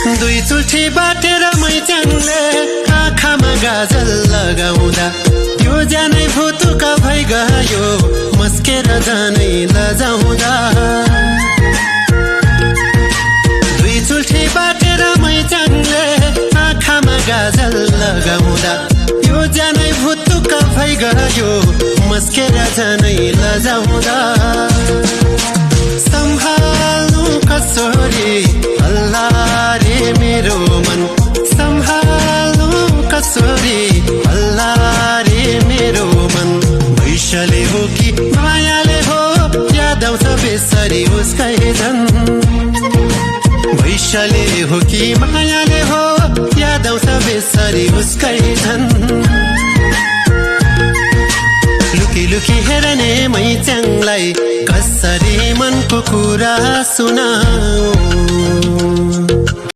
दुई चुल्ठी बाटेर मैचाङले आँखामा गाजल लगाउँदा यो जानै भुतुका भइ गयो मस्केर जानै लजाउँदा दुई चुल्ठी बाटेर मैचाङले आँखामा गाजल लगाउँदा यो जानै भुतुका भइ गयो मस्केर जानै लजाउँदा सम्हाल्नु कसरी हल्ला रे मेरो मन सम्हाल्नु कसरी हल्ला रे मेरो मन भैसले हो कि मायाले हो याद आउँछ बेसरी उसकै झन् भैसले हो कि मायाले हो याद आउँछ बेसरी उसकै झन् लुकी लुकी हेर्ने मैचाङलाई कसरी मनको कुरा सुनाऊ